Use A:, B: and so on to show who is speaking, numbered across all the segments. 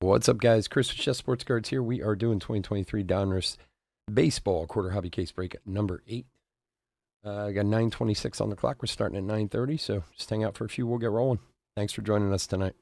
A: What's up, guys? Chris with Chess Sports Cards here. We are doing 2023 Donruss Baseball Quarter Hobby Case Break number 8. I got 9:26 on the clock. We're starting at 9:30, so just hang out for a few. We'll get rolling. Thanks for joining us tonight.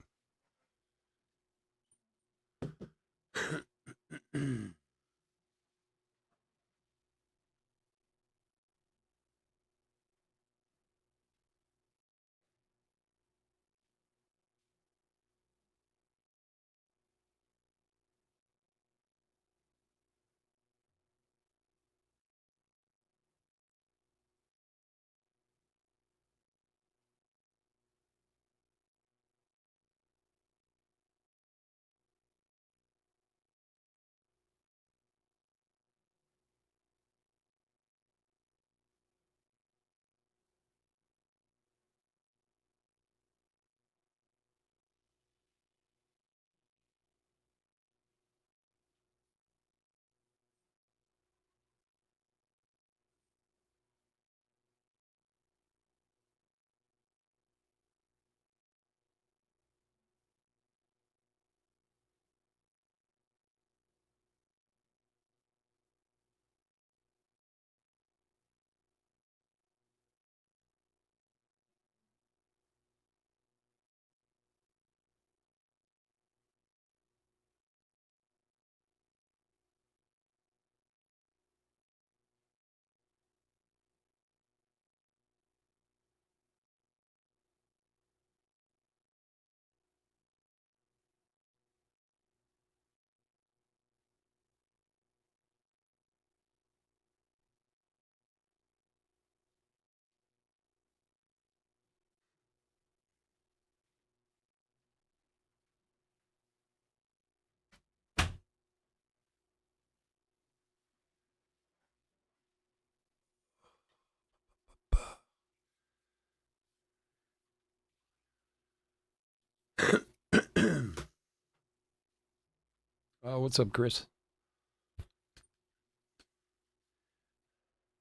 A: What's up, Chris?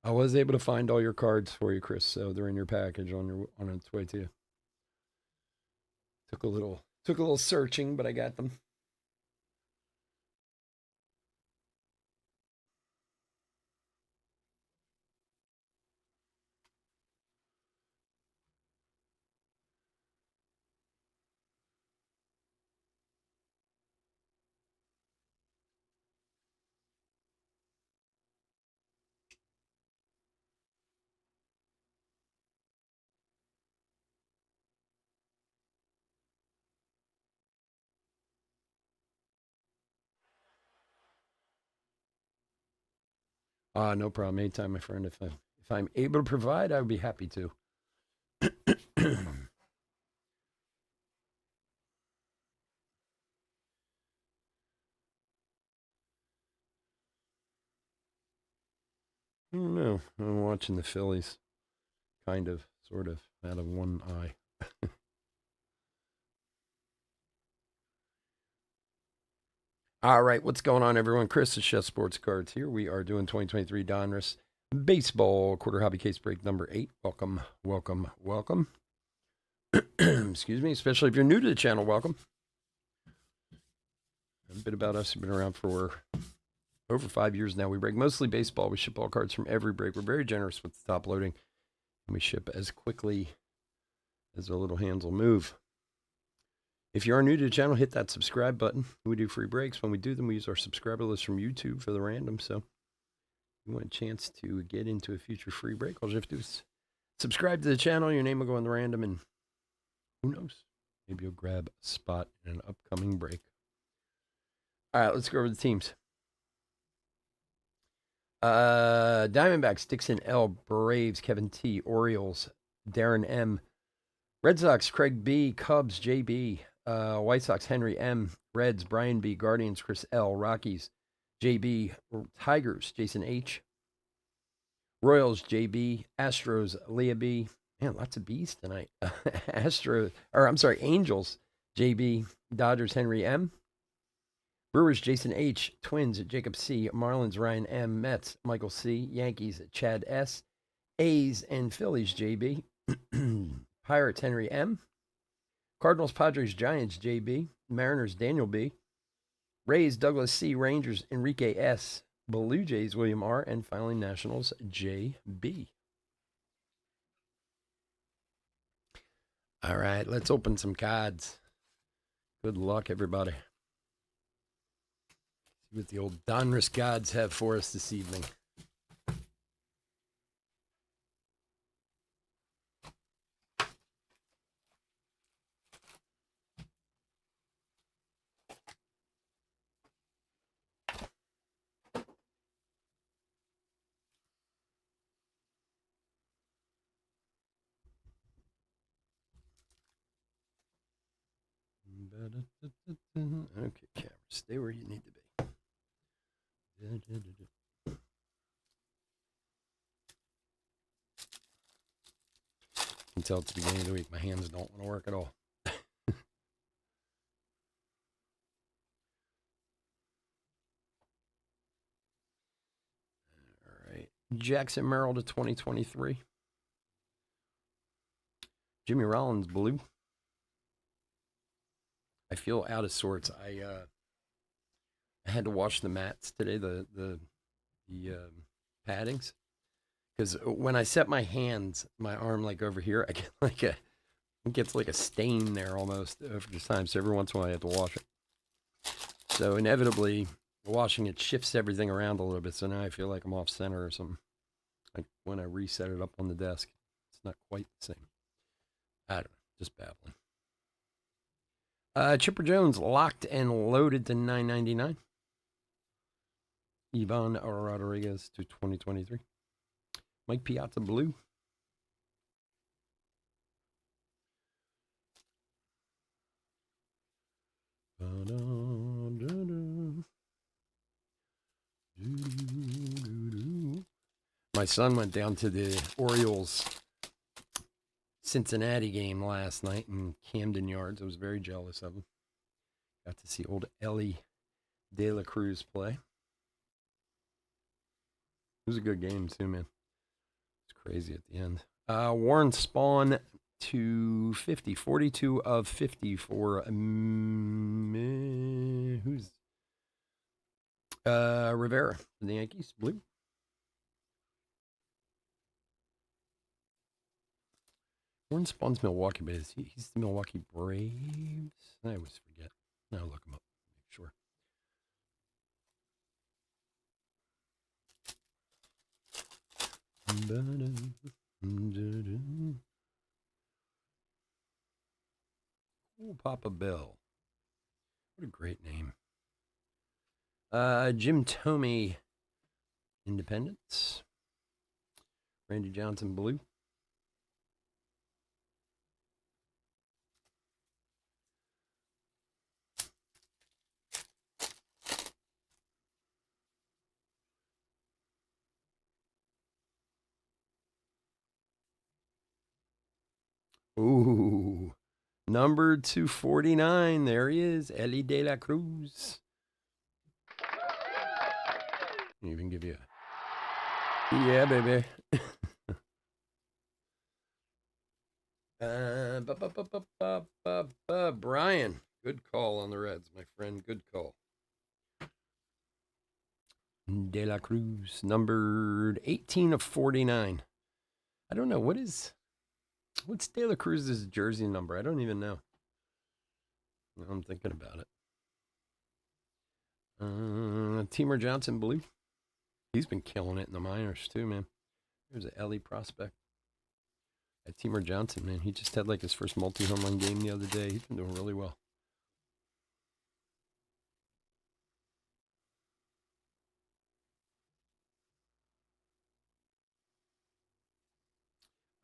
A: I was able to find all your cards for you, Chris, so they're in your package on its way to you. Took a little searching, but I got them. No problem. Anytime, my friend. If I'm able to provide, I would be happy to. I don't know. I'm watching the Phillies, kind of, sort of, out of one eye. All right, what's going on, everyone? Chris the Chef Sports Cards here. We are doing 2023 Donruss Baseball Quarter Hobby Case Break number 8. Welcome, welcome, welcome. Excuse me, especially if you're new to the channel, welcome. A bit about us. We've been around for over 5 years now. We break mostly baseball. We ship all cards from every break. We're very generous with the top loading, and we ship as quickly as our little hands will move. If you are new to the channel, hit that subscribe button. We do free breaks. When we do them, we use our subscriber list from YouTube for the random. So if you want a chance to get into a future free break, all you have to do is subscribe to the channel. Your name will go in the random, and who knows? Maybe you'll grab a spot in an upcoming break. All right, let's go over the teams. Diamondbacks, Dixon L. Braves, Kevin T. Orioles, Darren M. Red Sox, Craig B. Cubs, JB. White Sox, Henry M. Reds, Brian B. Guardians, Chris L. Rockies, JB. Tigers, Jason H. Royals, JB. Astros, Leah B. Man, lots of B's tonight. Angels, JB. Dodgers, Henry M. Brewers, Jason H. Twins, Jacob C. Marlins, Ryan M. Mets, Michael C. Yankees, Chad S. A's and Phillies, JB. Pirates, Henry M. Cardinals, Padres, Giants, JB. Mariners, Daniel B. Rays, Douglas C. Rangers, Enrique S. Blue Jays, William R. And finally, Nationals, J.B. All right, let's open some cards. Good luck, everybody. See what the old Donruss gods have for us this evening. Okay, camera, stay where you need to be. You can tell at the beginning of the week my hands don't want to work at all. All right. Jackson Merrill to 2023. Jimmy Rollins, blue. I feel out of sorts. I had to wash the mats today, the paddings, because when I set my hands, my arm like over here, I get like it gets like a stain there almost over time. So every once in a while I have to wash it. So inevitably, washing it shifts everything around a little bit. So now I feel like I'm off center or something. Like when I reset it up on the desk, it's not quite the same. I don't know, just babbling. Chipper Jones locked and loaded to $9.99. Ivan Rodriguez to 2023. Mike Piazza blue. My son went down to the Orioles Cincinnati game last night in Camden Yards. I was very jealous of him. Got to see old Ellie De La Cruz play. It was a good game too, man. It's crazy at the end. Warren Spawn to 50, 42 of 50 for who's Rivera for the Yankees, blue. Warren Spawn's Milwaukee, but he's the Milwaukee Braves. I always forget. Now look him up. Make sure. Oh, Papa Bill. What a great name. Jim Thome, Independence. Randy Johnson, blue. Ooh, number 249. There he is, Ellie De La Cruz. Even give you a, yeah, baby. Brian, good call on the Reds, my friend. Good call. De La Cruz, numbered 18 of 49. I don't know. What's De La Cruz's jersey number? I don't even know. I'm thinking about it. Teamer Johnson, blue. He's been killing it in the minors too, man. There's an Ellie prospect. Teamer Johnson, man, he just had like his first multi-home run game the other day. He's been doing really well.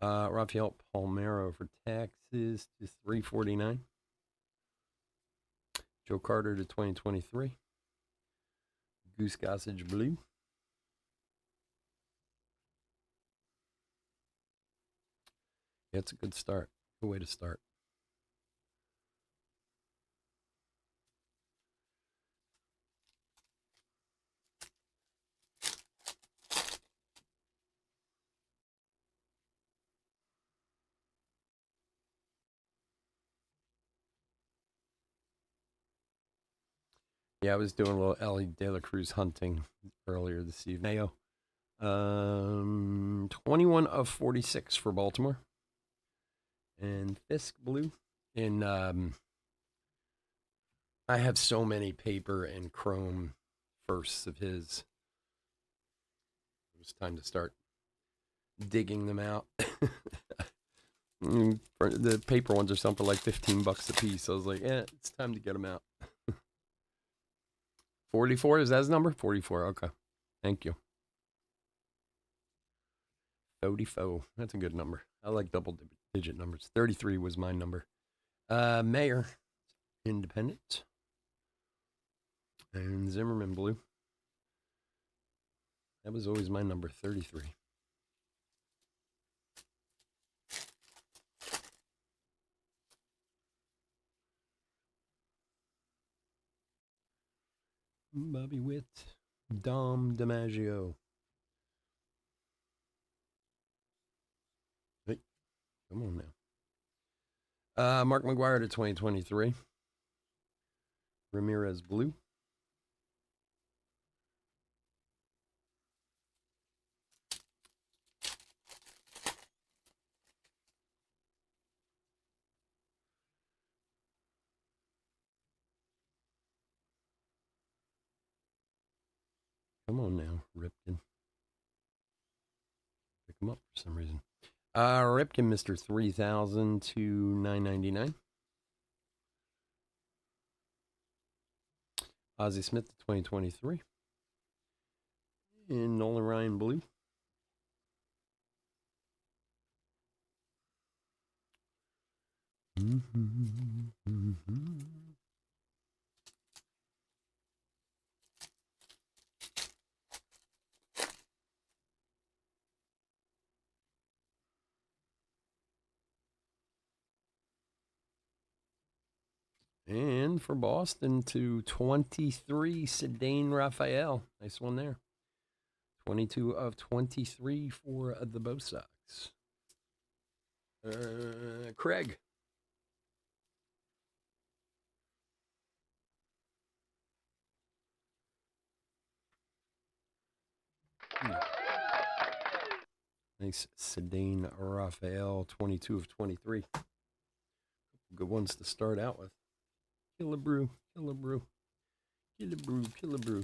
A: Rafael Palmeiro for Texas to 349. Joe Carter to 2023. Goose Gossage blue. Yeah, it's a good start. Good way to start. Yeah, I was doing a little Ellie De La Cruz hunting earlier this evening. Mayo. 21 of 46 for Baltimore. And Fisk blue. And I have so many paper and chrome firsts of his. It was time to start digging them out. The paper ones are something like $15 a piece. I was like, it's time to get them out. 44, is that his number? 44, okay. Thank you. 34, that's a good number. I like double digit numbers. 33 was my number. Mayor, Independent. And Zimmerman blue. That was always my number, 33. Bobby Witt, Dom DiMaggio. Hey, come on now. Mark McGuire to 2023. Ramirez blue. Come on now, Ripken. Pick him up for some reason. Ripken, Mr. 3000 to 999. Ozzie Smith to 2023. And Nolan Ryan blue. And for Boston to 23, Sedane Raphael. Nice one there. 22 of 23 for the Bo Sox. Craig. Nice Sedane Raphael, 22 of 23. Good ones to start out with. Killebrew, Killebrew, Killebrew, Killebrew.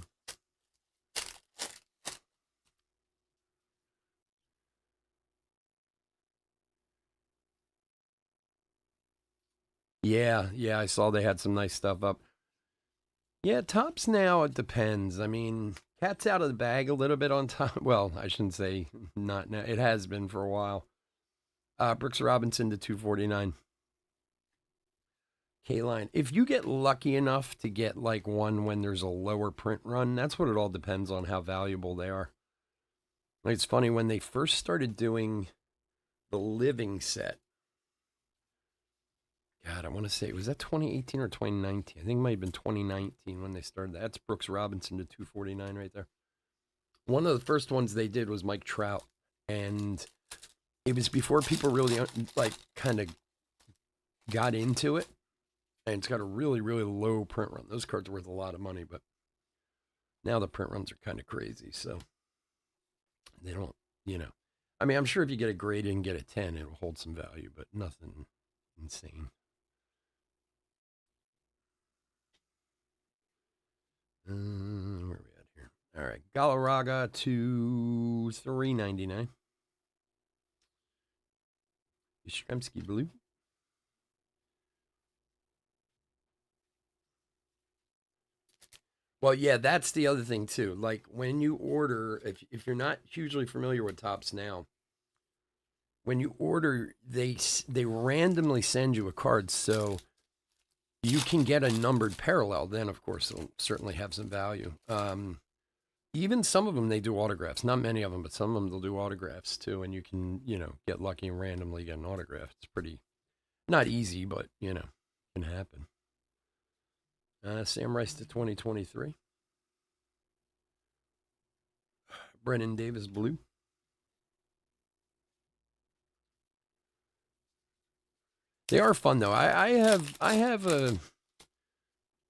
A: Yeah, I saw they had some nice stuff up. Yeah, tops now, it depends. I mean, cat's out of the bag a little bit on top. Well, I shouldn't say not now. It has been for a while. Brooks Robinson to 249. K-Line. If you get lucky enough to get like one when there's a lower print run, that's what it all depends on how valuable they are. It's funny, when they first started doing the living set, God, I want to say, was that 2018 or 2019? I think it might have been 2019 when they started. That's Brooks Robinson to 249 right there. One of the first ones they did was Mike Trout, and it was before people really like kind of got into it. And it's got a really, really low print run. Those cards are worth a lot of money, but now the print runs are kind of crazy. So they don't, I mean, I'm sure if you get a grade and get a 10, it'll hold some value, but nothing insane. Where are we at here? All right. Galarraga to 399. Yastrzemski blue. Well, yeah, that's the other thing too. Like when you order, if you're not hugely familiar with Topps now, when you order, they randomly send you a card, so you can get a numbered parallel. Then, of course, it'll certainly have some value. Even some of them, they do autographs. Not many of them, but some of them they'll do autographs too, and you can get lucky and randomly get an autograph. It's pretty not easy, but can happen. Sam Rice to 2023. Brennan Davis blue. They are fun though. I have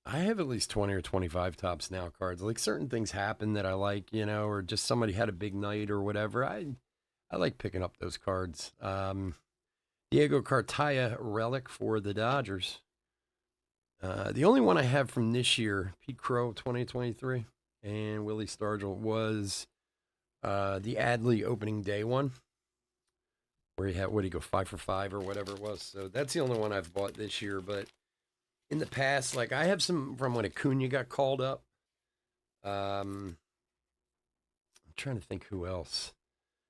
A: I have at least 20 or 25 Tops Now cards. Like certain things happen that I like, or just somebody had a big night or whatever. I like picking up those cards. Diego Cartaya relic for the Dodgers. The only one I have from this year, Pete Crow 2023 and Willie Stargell, was the Adley opening day one, where he had, what did he go, 5 for 5 or whatever it was. So that's the only one I've bought this year. But in the past, like I have some from when Acuna got called up. I'm trying to think who else.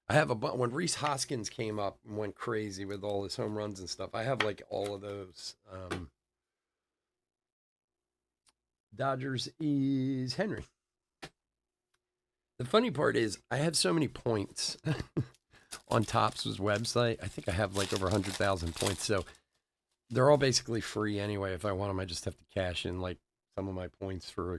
A: I have when Reese Hoskins came up and went crazy with all his home runs and stuff. I have like all of those. Dodgers is Henry. The funny part is I have so many points on Topps' website. I think I have like over 100,000 points. So they're all basically free anyway. If I want them, I just have to cash in like some of my points for a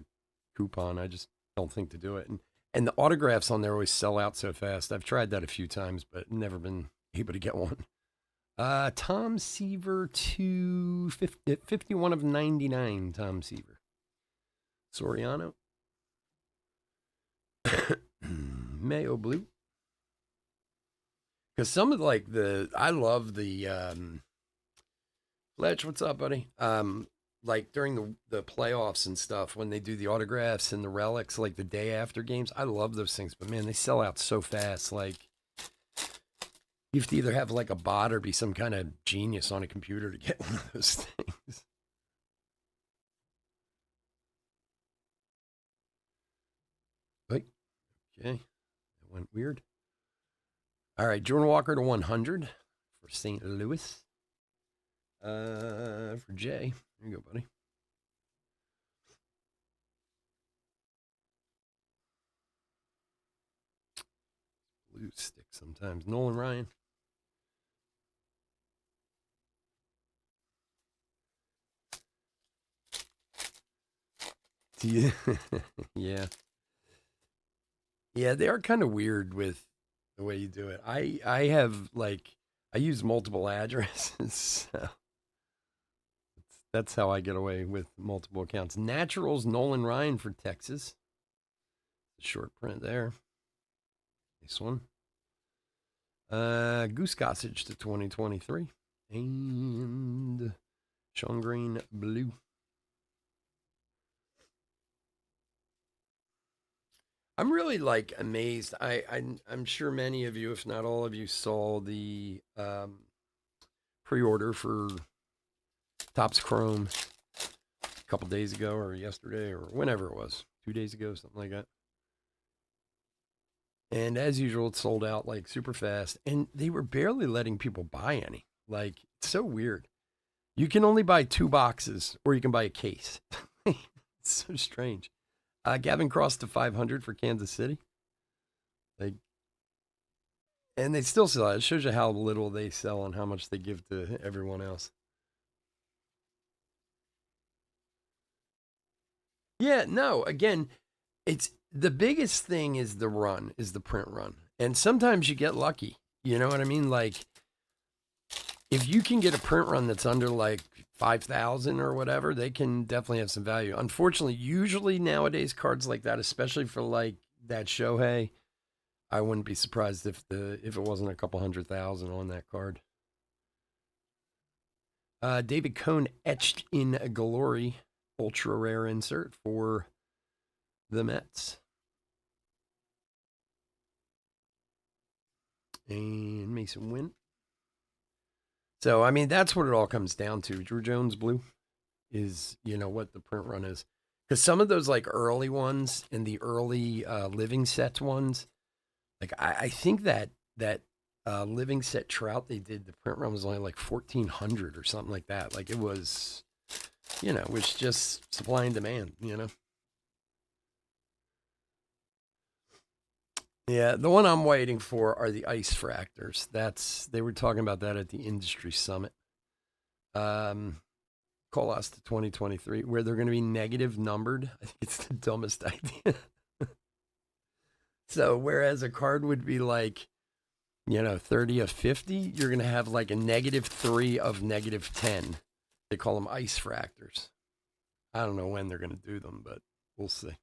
A: coupon. I just don't think to do it. And the autographs on there always sell out so fast. I've tried that a few times, but never been able to get one. Tom Seaver 51 of 99, Tom Seaver. Soriano. Mayo Blue. Because some of I love the, Fletch, what's up, buddy? Like during the playoffs and stuff, when they do the autographs and the relics, like the day after games, I love those things. But man, they sell out so fast. Like you have to either have like a bot or be some kind of genius on a computer to get one of those things. Okay, that went weird. All right, Jordan Walker to 100 for St. Louis. For Jay. There you go, buddy. Blue stick sometimes. Nolan Ryan. Yeah. Yeah. Yeah, they are kind of weird with the way you do it. I have I use multiple addresses. So that's how I get away with multiple accounts. Naturals Nolan Ryan for Texas. Short print there. Nice one. Goose Gossage to 2023. And Sean Green Blue. I'm really amazed. I'm sure many of you, if not all of you, saw the pre-order for Topps Chrome a couple days ago or yesterday or whenever it was, 2 days ago, something like that. And as usual, it sold out like super fast, and they were barely letting people buy any. Like, it's so weird. You can only buy 2 boxes, or you can buy a case. It's so strange. Gavin Cross to 500 for Kansas City. And they still sell it. It shows you how little they sell and how much they give to everyone else. Yeah, no, again, it's the biggest thing is the print run. And sometimes you get lucky. You know what I mean? Like, if you can get a print run that's under 5,000 or whatever, they can definitely have some value. Unfortunately, usually nowadays cards like that, especially for that Shohei, I wouldn't be surprised if it wasn't a couple 100,000 on that card. David Cohn etched in glory, ultra rare insert for the Mets. And Mason Wynn. So, I mean, that's what it all comes down to. Drew Jones Blue is, what the print run is. Because some of those early ones and the early living sets ones, I think that living set Trout they did, the print run was only 1,400 or something like that. It was, it was just supply and demand, Yeah, the one I'm waiting for are the ice fractors. They were talking about that at the industry summit. Call us to 2023, where they're going to be negative numbered. I think it's the dumbest idea. So whereas a card would be 30 of 50, you're going to have a -3 of -10. They call them ice fractors. I don't know when they're going to do them, but we'll see.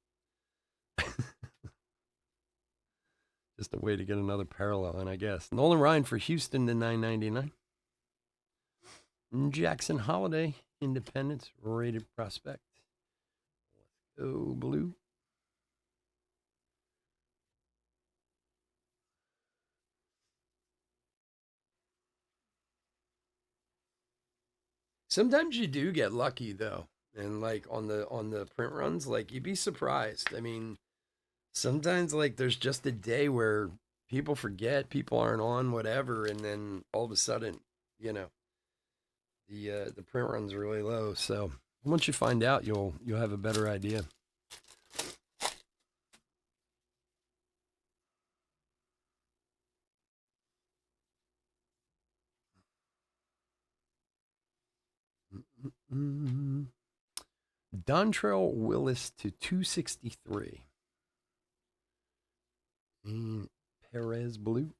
A: Just a way to get another parallel in, I guess. Nolan Ryan for Houston to 999. Jackson Holiday, Independence, rated prospect. Let's go blue. Sometimes you do get lucky though, and like on the print runs, like you'd be surprised. I mean, sometimes like there's just a day where people forget, people aren't on, whatever, and then all of a sudden, you know, the print run's really low. So once you find out, you'll have a better idea. Dontrell Willis to 263. And Perez blue.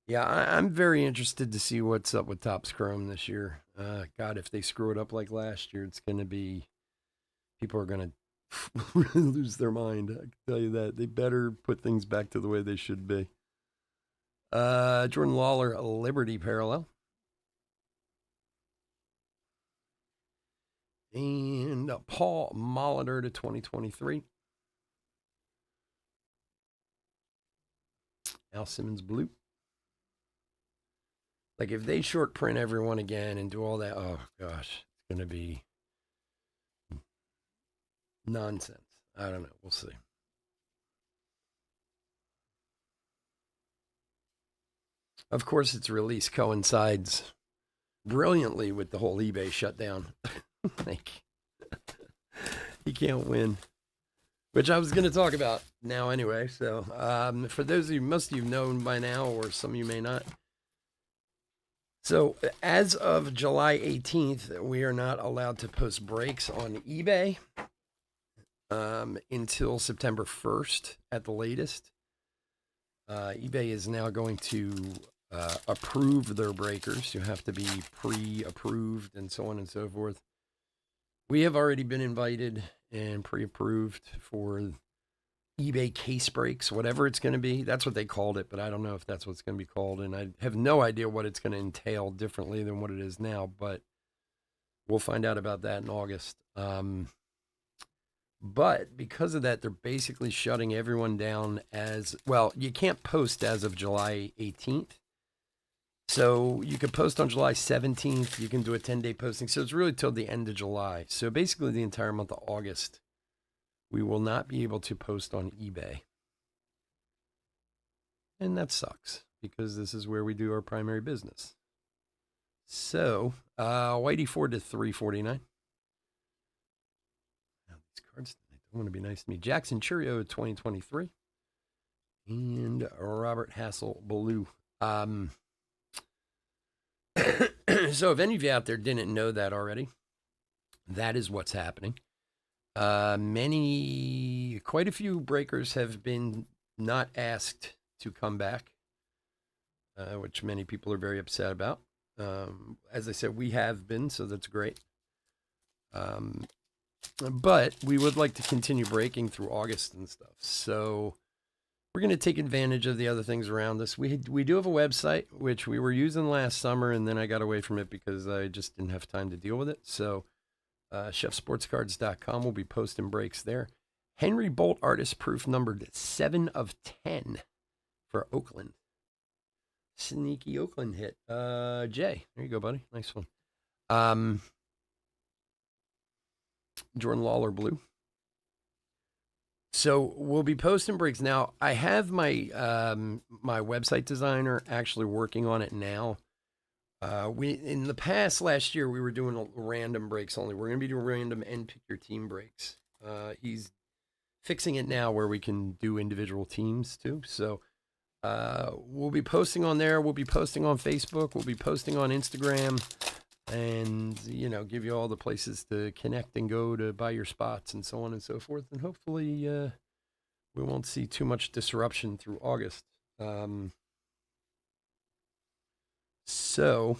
A: Yeah, I'm very interested to see what's up with Topps Chrome this year. God, if they screw it up like last year, it's going to be, people are going to really lose their mind. I can tell you that. They better put things back to the way they should be. Jordan Lawler, a Liberty parallel. And Paul Molitor to 2023. Al Simmons blue. Like if they short print everyone again and do all that, oh gosh, it's going to be nonsense. I don't know. We'll see. Of course, its release coincides brilliantly with the whole eBay shutdown. Like, he can't win, which I was going to talk about now anyway. So, for those of you, most of you know by now, or some of you may not. So, as of July 18th, we are not allowed to post breaks on eBay until September 1st at the latest. eBay is now going to approve their breakers. You have to be pre-approved and so on and so forth. We have already been invited and pre-approved for eBay case breaks, whatever it's going to be. That's what they called it, but I don't know if that's what it's going to be called. And I have no idea what it's going to entail differently than what it is now, but we'll find out about that in August. But because of that, they're basically shutting everyone down as well. You can't post as of July 18th. So you could post on July 17th. You can do a 10-day posting. So it's really till the end of July. So basically the entire month of August, we will not be able to post on eBay. And that sucks because this is where we do our primary business. So Whitey Ford to 349. Now these cards don't want to be nice to me. Jackson Churio 2023. And Robert Hassel Blue. So if any of you out there didn't know that already, that is what's happening. Quite a few breakers have been not asked to come back, which many people are very upset about. As I said, we have been, so that's great. But we would like to continue breaking through August and stuff. So we're going to take advantage of the other things around us. We do have a website, which we were using last summer, and then I got away from it because I just didn't have time to deal with it. So chefsportscards.com will be posting breaks there. Henry Bolt artist proof numbered 7 of 10 for Oakland. Sneaky Oakland hit. Jay, there you go, buddy. Nice one. Jordan Lawler blue. So we'll be posting breaks now. I have my my website designer actually working on it now. We in the past last year we were doing random breaks only. We're going to be doing random and pick your team breaks. He's fixing it now where we can do individual teams too. So we'll be posting on there. We'll be posting on Facebook. We'll be posting on Instagram, and give you all the places to connect and go to buy your spots and so on and so forth. And hopefully we won't see too much disruption through August. So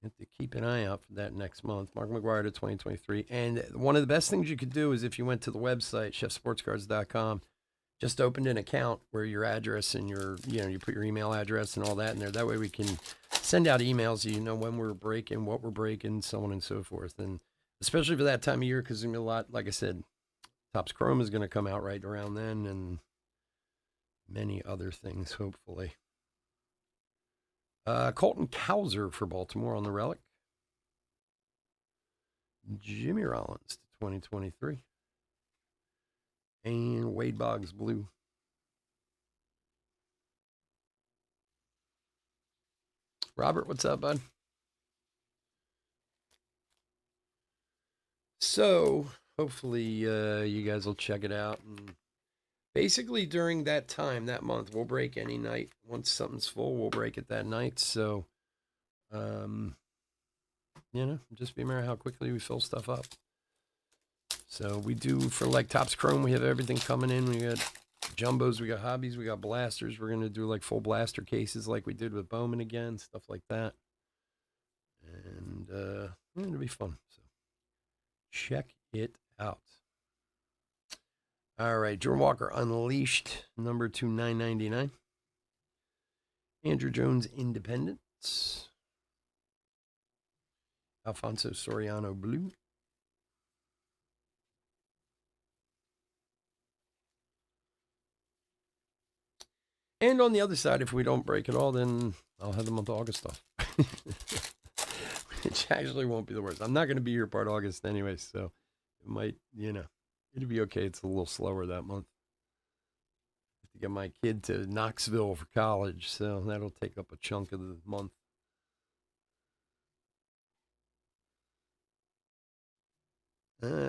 A: you have to keep an eye out for that next month. Mark McGuire to 2023. And one of the best things you could do is if you went to the website, chefsportscards.com, just opened an account where your address and you put your email address and all that in there. That way we can send out emails so you know when we're breaking, what we're breaking, so on and so forth. And especially for that time of year, because there's going to be a lot, like I said, Topps Chrome is going to come out right around then and many other things, hopefully. Colton Cowser for Baltimore on the relic. Jimmy Rollins to 2023. And Wade Boggs blue. Robert, what's up, bud? So hopefully you guys will check it out. And basically during that time, that month, we'll break any night. Once something's full, we'll break it that night. So, just be aware how quickly we fill stuff up. So we do, for like Topps Chrome, we have everything coming in. We got jumbos, we got hobbies, we got blasters. We're going to do like full blaster cases like we did with Bowman again, stuff like that. And it'll be fun. So check it out. All right, Jordan Walker Unleashed, number 2/999. Andrew Jones Independence. Alfonso Soriano blue. And on the other side, if we don't break it all, then I'll have the month of August off. Which actually won't be the worst. I'm not going to be here part August anyway, so it might, it'll be okay. It's a little slower that month. I have to get my kid to Knoxville for college, so that'll take up a chunk of the month.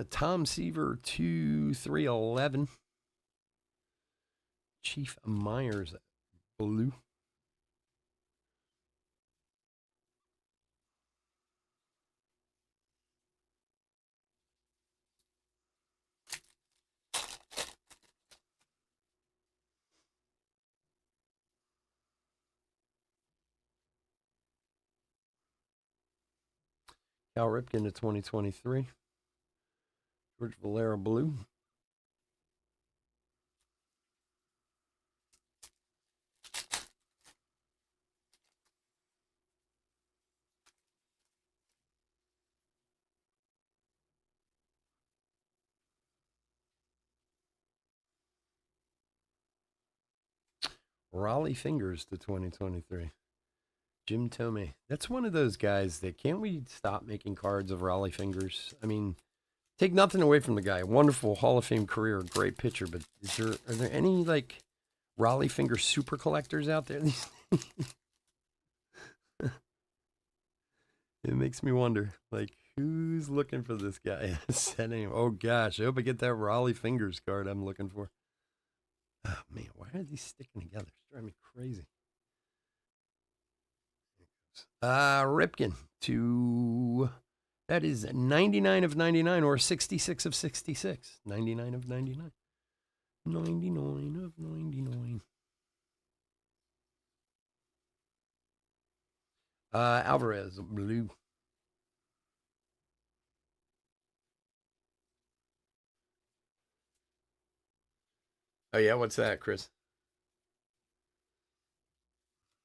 A: Tom Seaver 2/311. Chief Myers blue. Cal Ripken to 2023. George Valera blue. Raleigh Fingers to 2023. Jim Tomei. That's one of those guys that can't we stop making cards of Raleigh Fingers? I mean, take nothing away from the guy. Wonderful Hall of Fame career, great pitcher, but are there any like Raleigh Finger super collectors out there? It makes me wonder, like, who's looking for this guy? Oh gosh, I hope I get that Raleigh Fingers card I'm looking for. Oh man, why are these sticking together? It's driving me crazy. Ripken to, that is 99/99 or 66/66. 99/99. 99/99. Alvarez blue. Oh yeah, what's that, Chris?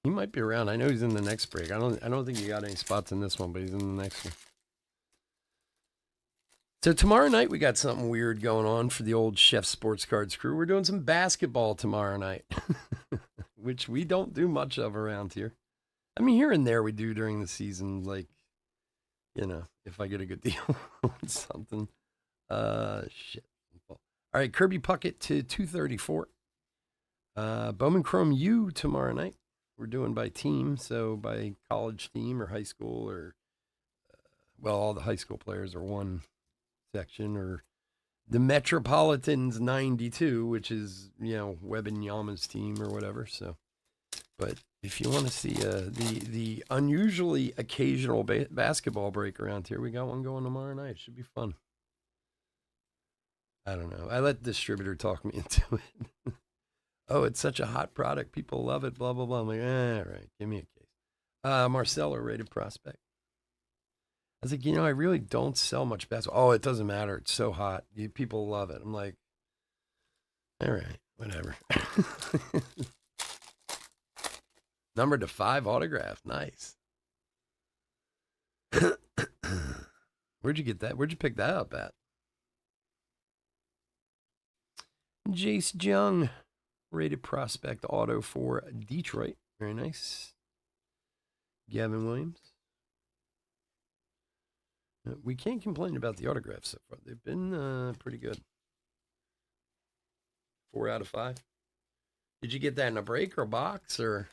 A: He might be around. I know he's in the next break. I don't think he got any spots in this one, but he's in the next one. So tomorrow night we got something weird going on for the old Chef Sports Cards crew. We're doing some basketball tomorrow night, which we don't do much of around here. I mean, here and there we do during the season, like, if I get a good deal on something. Shit. All right, Kirby Puckett to 234. Bowman Chrome U tomorrow night. We're doing by team, so by college team or high school or, all the high school players are one section, or the Metropolitans 92, which is, Webb and Yama's team or whatever. So, but if you want to see the unusually occasional basketball break around here, we got one going tomorrow night. It should be fun. I don't know. I let the distributor talk me into it. Oh, it's such a hot product. People love it, blah, blah, blah. I'm like, all right, give me a case. Marcelo, rated prospect. I was like, I really don't sell much basketball. Oh, it doesn't matter. It's so hot. People love it. I'm like, all right, whatever. Number to 5 autograph. Nice. Where'd you get that? Where'd you pick that up at? Jace Jung, rated prospect auto for Detroit. Very nice. Gavin Williams. We can't complain about the autographs so far. They've been pretty good. 4 out of 5. Did you get that in a break or a box or?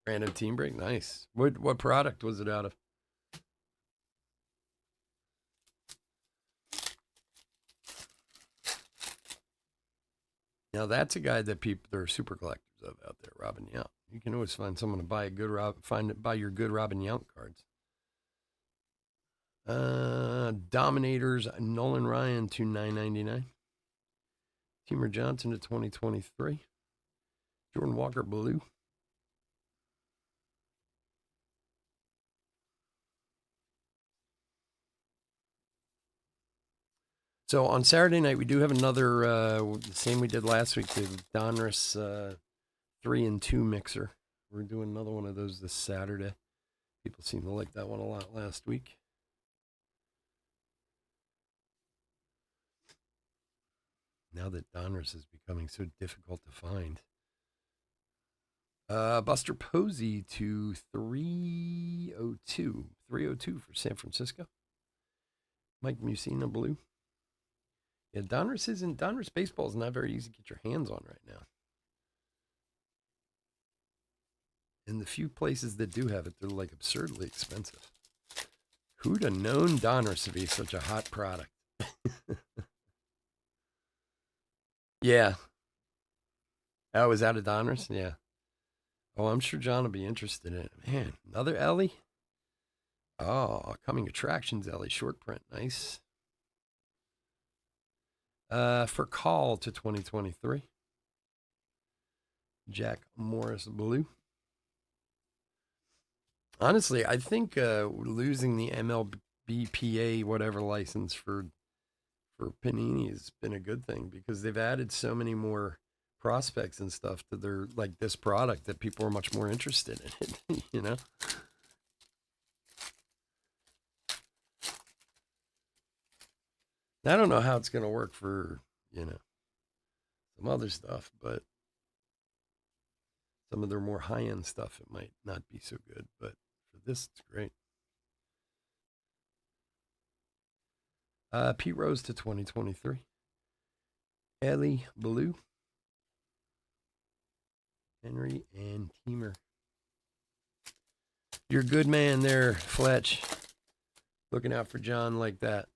A: Random team break? Nice. What product was it out of? Now that's a guy that there are super collectors of out there, Robin Yount. You can always find someone to buy a good buy your good Robin Yount cards. Dominators, Nolan Ryan to 9.99. Teamer Johnson to 2023. Jordan Walker blue. So on Saturday night, we do have another, the same we did last week, the Donruss 3 and 2 mixer. We're doing another one of those this Saturday. People seem to like that one a lot last week. Now that Donruss is becoming so difficult to find. Buster Posey to 302. 302 for San Francisco. Mike Mussina blue. Yeah, Donruss baseball is not very easy to get your hands on right now. And the few places that do have it, they're like absurdly expensive. Who'd have known Donruss to be such a hot product? Yeah. Oh, was that a Donruss? Yeah. Oh, I'm sure John will be interested in it. Man, another Ellie? Oh, coming attractions, Ellie. Short print. Nice. For call to 2023. Jack Morris blue. Honestly, I think losing the MLBPA whatever license for Panini has been a good thing because they've added so many more prospects and stuff to their this product that people are much more interested in it, I don't know how it's going to work for, some other stuff, but some of their more high-end stuff, it might not be so good, but for this, it's great. Pete Rose to 2023. Ellie blue. Henry and Teamer. You're a good man there, Fletch. Looking out for John like that.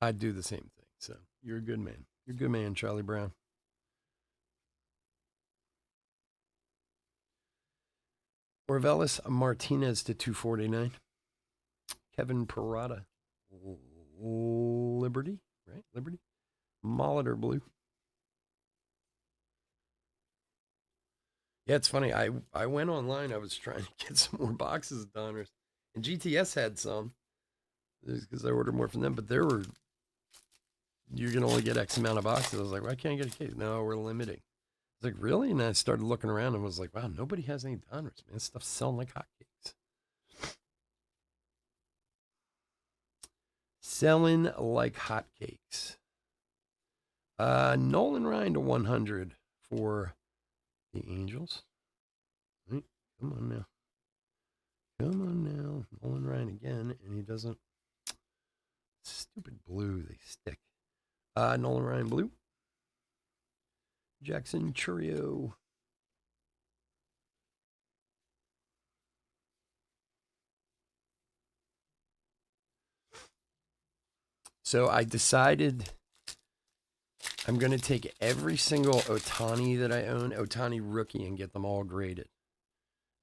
A: I'd do the same thing. So you're a good man. You're a good man, Charlie Brown. Orvelis Martinez to 249. Kevin Parada. Liberty, right? Liberty. Molitor blue. Yeah, it's funny. I went online. I was trying to get some more boxes of Donruss. And GTS had some. Because I ordered more from them. But there were... You can only get X amount of boxes. I was like, why can't I get a case? No, we're limiting. I was like, really? And I started looking around and was like, wow, nobody has any Donruss, man. This stuff's selling like hotcakes. Selling like hotcakes. Nolan Ryan to 100 for the Angels. Right, come on now. Come on now. Nolan Ryan again, and he doesn't. Stupid blue, they stick. Nolan Ryan blue. Jackson Churio. So I decided I'm going to take every single Ohtani that I own, Ohtani rookie, and get them all graded.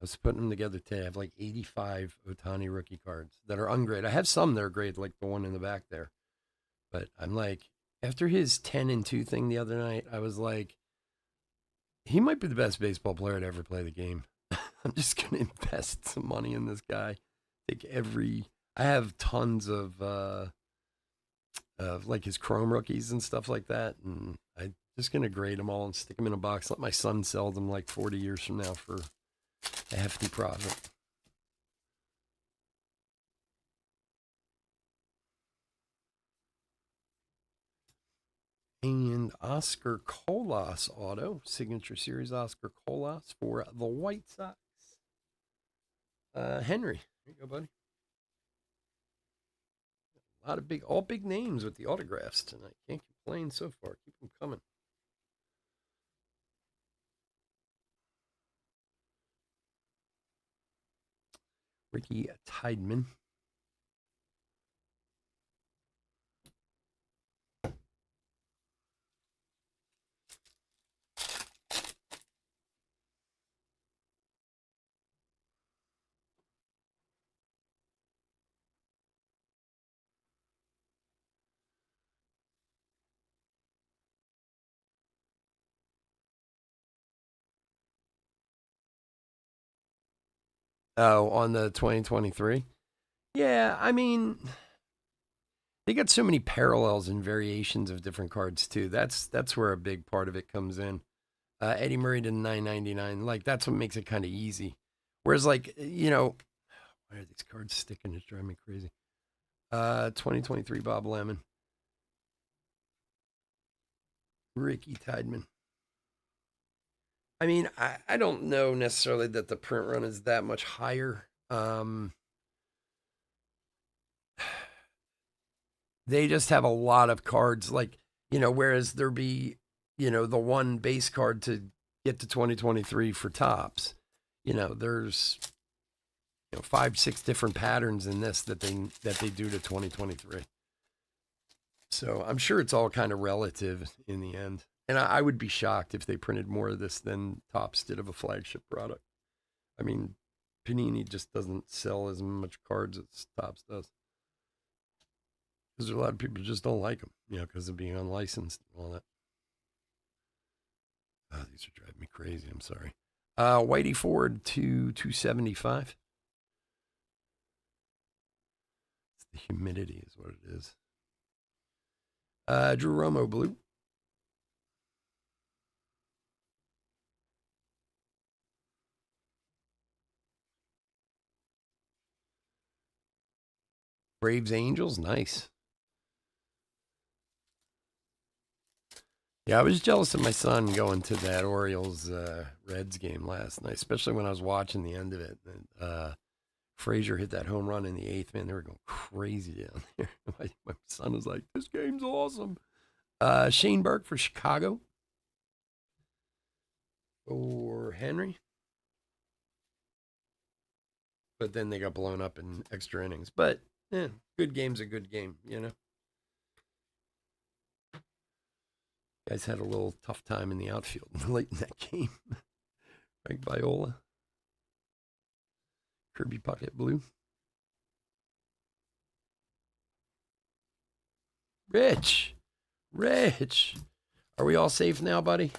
A: was putting them together today. I have like 85 Otani rookie cards that are ungraded. I have some that are graded, like the one in the back there. But I'm like, after his 10-2 thing the other night, I was like, he might be the best baseball player to ever play the game. I'm just going to invest some money in this guy. I have tons of like his chrome rookies and stuff like that. And I'm just going to grade them all and stick them in a box. Let my son sell them like 40 years from now for a hefty profit. And Oscar Colas auto, signature series Oscar Colas for the White Sox. Henry, there you go, buddy. A lot of all big names with the autographs tonight. Can't complain so far. Keep them coming. Ricky Tideman. Oh, on the 2023? Yeah, I mean, they got so many parallels and variations of different cards too. That's where a big part of it comes in. Eddie Murray to 9.99. Like that's what makes it kind of easy. Whereas like, why are these cards sticking? It's driving me crazy. 2023 Bob Lemon. Ricky Tideman. I mean, I don't know necessarily that the print run is that much higher. They just have a lot of cards, like, whereas there be, the one base card to get to 2023 for tops. There's 5-6 different patterns in this that they do to 2023. So I'm sure it's all kind of relative in the end. And I would be shocked if they printed more of this than Topps did of a flagship product. I mean, Panini just doesn't sell as much cards as Topps does. Because there's a lot of people who just don't like them, because of being unlicensed and all that. Oh, these are driving me crazy. I'm sorry. Whitey Ford to 275. It's the humidity is what it is. Drew Romo blue. Braves Angels, nice. Yeah, I was jealous of my son going to that Orioles Reds game last night, especially when I was watching the end of it. Frazier hit that home run in the 8th, man. They were going crazy down there. My son was like, this game's awesome. Shane Burke for Chicago. Or Henry. But then they got blown up in extra innings. But, good game's a good game, Guys had a little tough time in the outfield late in that game. Frank Viola. Kirby Puckett blue. Rich. Are we all safe now, buddy?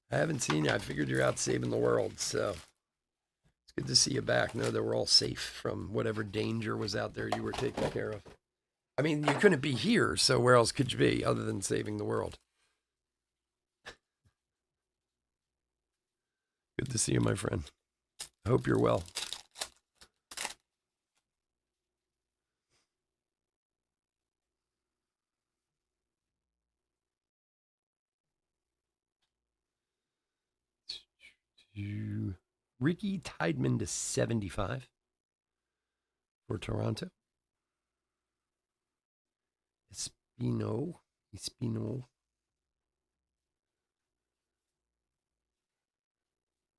A: I haven't seen you. I figured you're out saving the world, so it's good to see you back. Know that we're all safe from whatever danger was out there you were taking care of. I mean, you couldn't be here, so where else could you be other than saving the world? Good to see you, my friend. I hope you're well. Ricky Tideman to 75 for Toronto. Espino.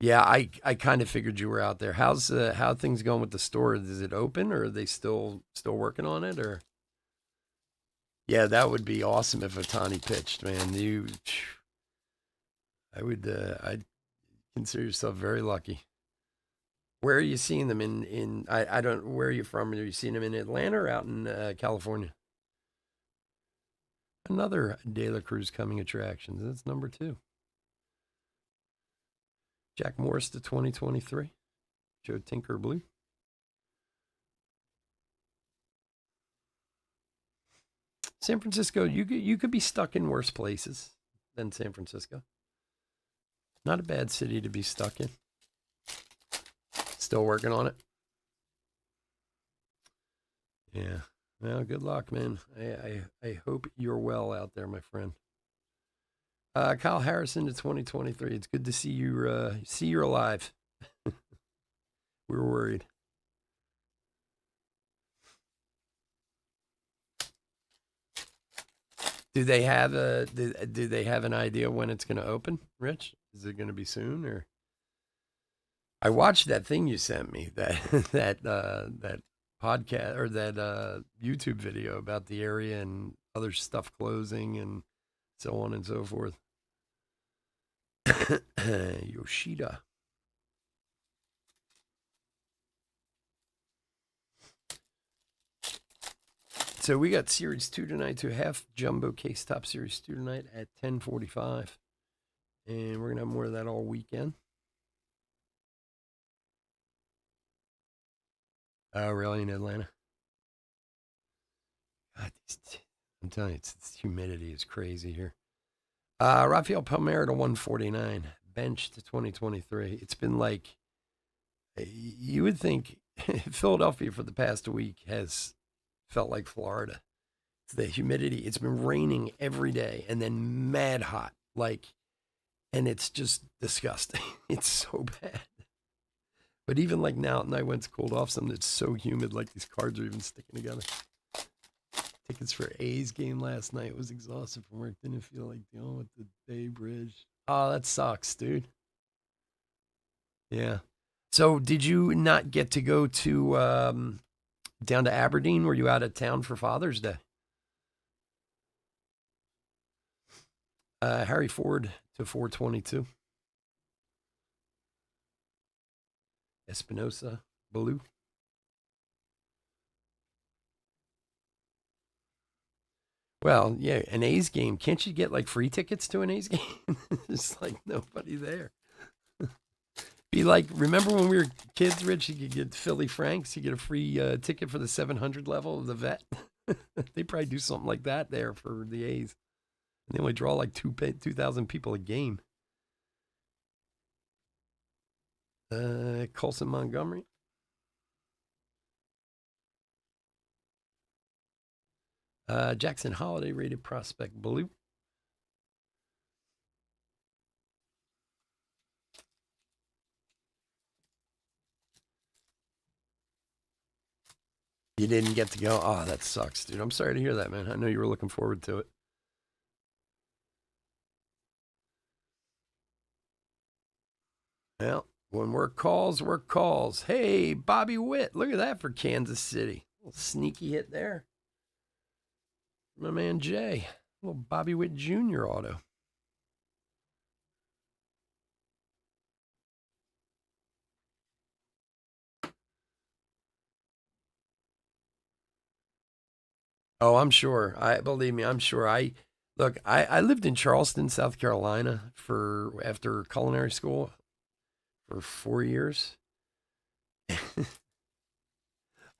A: Yeah, I kind of figured you were out there. How's how things going with the store? Is it open, or are they still working on it? Or yeah, that would be awesome if Otani pitched, man. I'd consider yourself very lucky. Where are you seeing them I don't, where are you from? Are you seeing them in Atlanta or out in California? Another De La Cruz coming attractions. That's number 2. Jack Morris to 2023. Joe Tinker Blue. San Francisco, you could be stuck in worse places than San Francisco. Not a bad city to be stuck in. Still working on it. Yeah. Well, good luck, man. I hope you're well out there, my friend. Kyle Harrison to 2023. It's good to see you. See you're alive. We were worried. Do they have do they have an idea when it's going to open, Rich? Is it going to be soon or? I watched that thing you sent me, that podcast or that YouTube video about the area and other stuff closing and so on and so forth. Yoshida. So we got Series 2 tonight, 2.5 jumbo case top Series 2 tonight at 10:45. And we're going to have more of that all weekend. Oh, really? In Atlanta? God, I'm telling you, it's humidity is crazy here. Rafael Palmeiro to 149. Bench to 2023. It's been like, you would think Philadelphia for the past week has felt like Florida. It's the humidity. It's been raining every day and then mad hot. And it's just disgusting. It's so bad. But even like now at night when it's cooled off some, it's so humid, like these cards are even sticking together. Tickets for A's game last night. Was exhausted from work. Didn't feel like dealing with the Bay Bridge. Oh, that sucks, dude. Yeah. So did you not get to go to down to Aberdeen? Were you out of town for Father's Day? Harry Ford to 422. Espinosa, Blue. Well, yeah, an A's game. Can't you get like free tickets to an A's game? There's like nobody there. Be like, remember when we were kids, Rich? You could get Philly Franks. You get a free ticket for the 700 level of the vet. They probably do something like that there for the A's. And they only draw like 2,000 people a game. Colson Montgomery. Jackson Holiday rated prospect Blue. You didn't get to go. Oh, that sucks, dude. I'm sorry to hear that, man. I know you were looking forward to it. Well, when work calls, work calls. Hey, Bobby Witt. Look at that for Kansas City. A little sneaky hit there. My man Jay. A little Bobby Witt Jr. auto. Oh, I'm sure. Believe me, I'm sure. I lived in Charleston, South Carolina after culinary school for 4 years.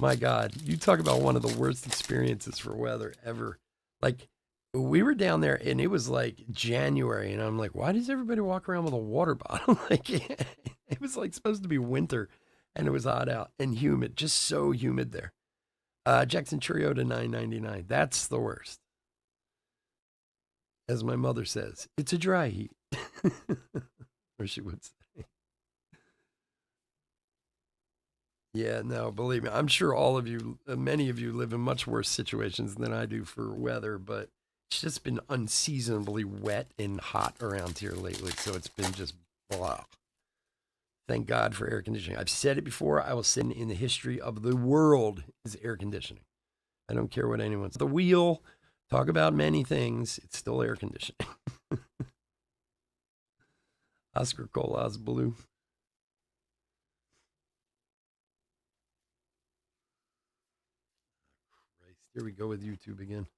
A: My God, you talk about one of the worst experiences for weather ever. Like, we were down there and it was like January, and I'm like, why does everybody walk around with a water bottle? Like, it was like supposed to be winter, and it was hot out and humid, just so humid there. Jackson Churio to 9.99. That's the worst. As my mother says, it's a dry heat. Or she would say. Yeah, no, believe me. I'm sure all of you, many of you live in much worse situations than I do for weather, but it's just been unseasonably wet and hot around here lately. So it's been just blah. Thank God for air conditioning. I've said it before. I will say it in the history of the world is air conditioning. I don't care what anyone says. The wheel, talk about many things. It's still air conditioning. Oscar Colas Blue. Christ, here we go with YouTube again.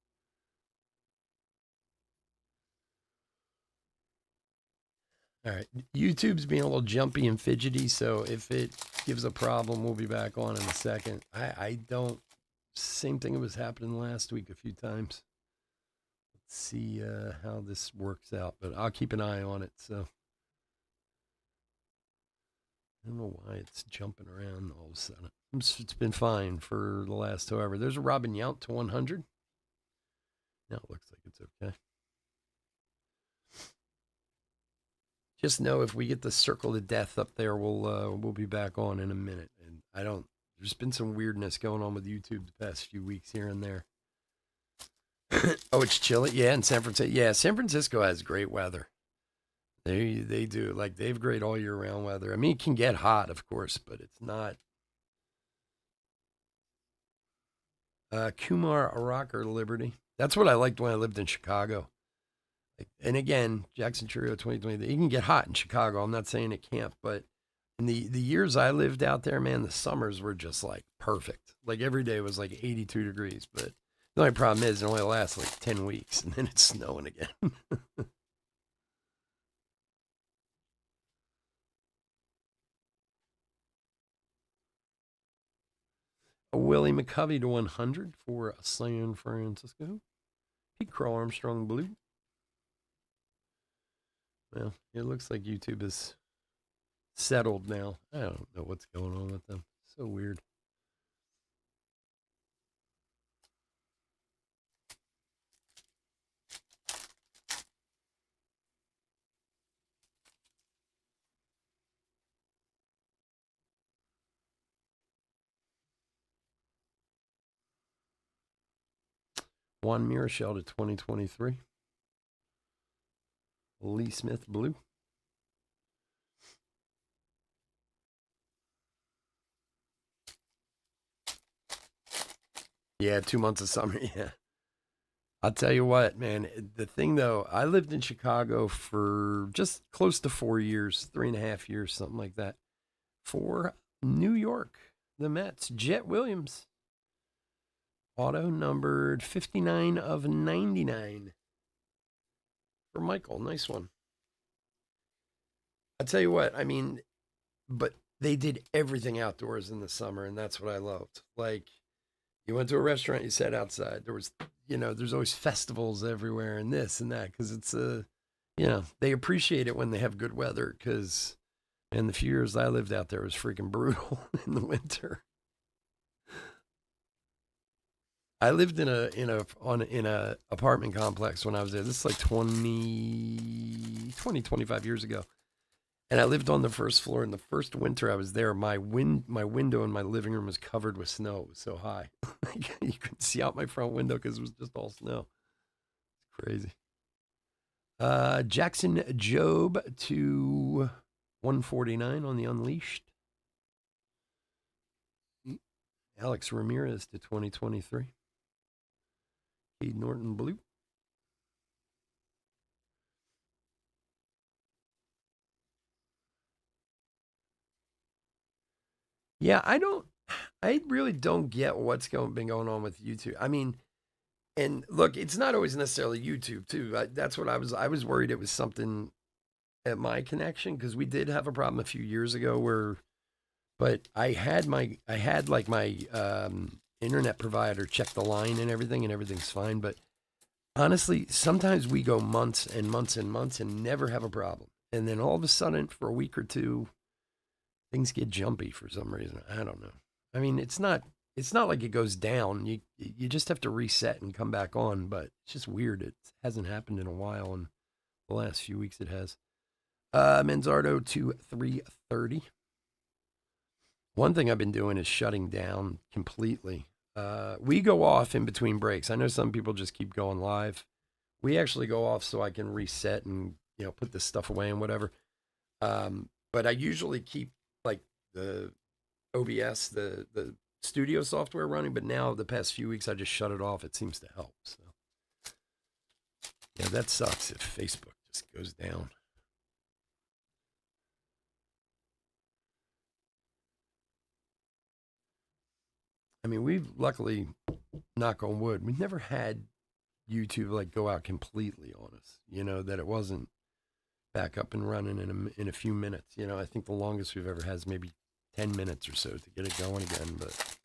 A: All right. YouTube's being a little jumpy and fidgety, so if it gives a problem, we'll be back on in a second. I don't. Same thing was happening last week a few times. Let's see how this works out, but I'll keep an eye on it. So I don't know why it's jumping around all of a sudden. It's been fine for the last however. There's a Robin Yount to 100. Now it looks like it's okay. Just know if we get the circle of death up there, we'll be back on in a minute. And I don't. There's been some weirdness going on with YouTube the past few weeks here and there. Oh, it's chilly. Yeah, in San Francisco. Yeah, San Francisco has great weather. They do. Like they have great all year round weather. I mean, it can get hot, of course, but it's not. Kumar Rocker Liberty. That's what I liked when I lived in Chicago. And again, Jackson Churio 2020, it can get hot in Chicago. I'm not saying it can't, but in the years I lived out there, man, the summers were just like perfect. Like every day was like 82 degrees. But the only problem is it only lasts like 10 weeks and then it's snowing again. A Willie McCovey to 100 for San Francisco. Pete Crow Armstrong Blue. Well, it looks like YouTube is settled now. I don't know what's going on with them. So weird. Juan Mirachel to 2023. Lee Smith Blue. Yeah, 2 months of summer. Yeah. I'll tell you what, man. The thing though, I lived in Chicago for just close to 4 years, 3.5 years, something like that. For New York, the Mets, Jet Williams. Auto numbered 59 of 99. For Michael, nice one. I'll tell you what, I mean, but they did everything outdoors in the summer, and that's what I loved. Like, you went to a restaurant, you sat outside. There was, there's always festivals everywhere and this and that because it's they appreciate it when they have good weather because, man, the few years I lived out there was freaking brutal in the winter. I lived in a apartment complex when I was there. This is like 25 years ago. And I lived on the first floor. And the first winter I was there, my window in my living room was covered with snow. It was so high. You couldn't see out my front window because it was just all snow. It's crazy. Jackson Job to 149 on the Unleashed. Alex Ramirez to 2023. Cade Norton Blue. Yeah, I really don't get what's been going on with YouTube. I mean, and look, it's not always necessarily YouTube too. That's what I was worried it was something at my connection because we did have a problem a few years ago but I had like my internet provider check the line and everything's fine. But honestly, sometimes we go months and months and months and never have a problem, and then all of a sudden for a week or two things get jumpy for some reason. I don't know. I mean, it's not like it goes down. You just have to reset and come back on, but it's just weird. It hasn't happened in a while, and the last few weeks it has. Manzardo to 330. One thing I've been doing is shutting down completely. We go off in between breaks. I know some people just keep going live. We actually go off so I can reset and put this stuff away and whatever. But I usually keep like the OBS, the studio software running, but now the past few weeks I just shut it off. It seems to help. So yeah, that sucks if Facebook just goes down. mean, we've luckily, knock on wood, we've never had YouTube like go out completely on us. You know that it wasn't back up and running in a few minutes. You know, I think the longest we've ever had is maybe 10 minutes or so to get it going again. But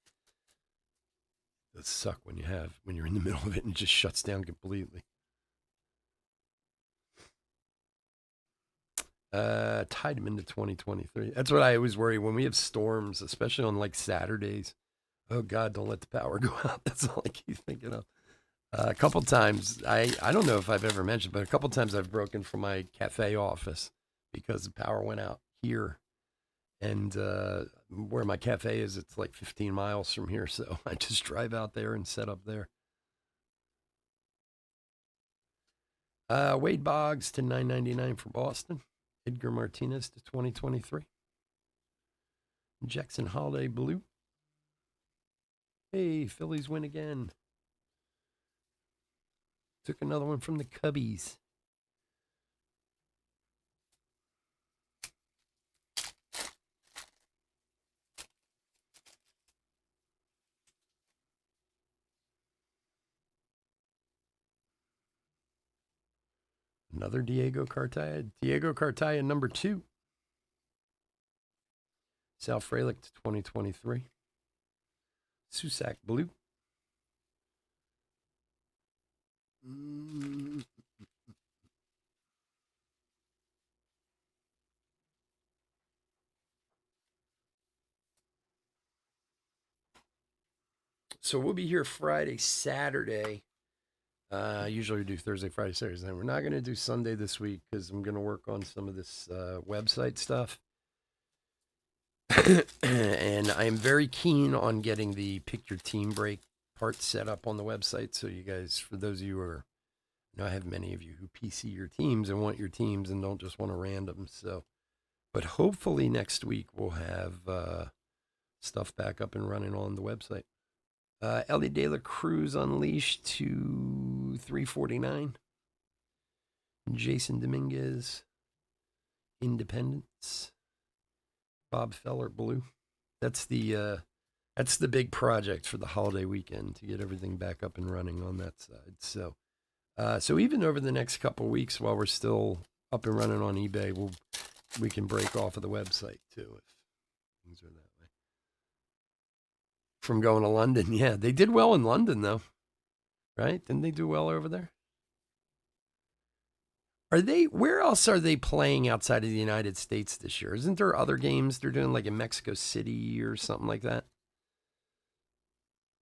A: it suck when you're in the middle of it and it just shuts down completely. Tied them into 2023. That's what I always worry when we have storms, especially on like Saturdays. Oh God, don't let the power go out. That's all I keep thinking of. A couple times, I don't know if I've ever mentioned, but a couple times I've broken from my cafe office because the power went out here. And where my cafe is, it's like 15 miles from here. So I just drive out there and set up there. Wade Boggs to $9.99 for Boston. Edgar Martinez to 2023. Jackson Holiday blue. Hey, Phillies win again. Took another one from the Cubbies. Another Diego Cartaya. Diego Cartaya, number 2. Sal Frelick to 2023. Susac blue. So we'll be here Friday, Saturday. Usually we do Thursday, Friday, Saturday. And we're not going to do Sunday this week because I'm going to work on some of this website stuff. And I'm very keen on getting the pick your team break part set up on the website. So you guys, for those of you who are, I have many of you who PC your teams and want your teams and don't just want to random. So, but hopefully next week we'll have stuff back up and running on the website. Ellie De La Cruz Unleashed to 349. Jason Dominguez Independence. Bob Feller blue. That's the big project for the holiday weekend to get everything back up and running on that side. So even over the next couple of weeks while we're still up and running on eBay, we can break off of the website too if things are that way. From going to London, yeah, they did well in London though, right? Didn't they do well over there? Where else are they playing outside of the United States this year? Isn't there other games they're doing like in Mexico City or something like that?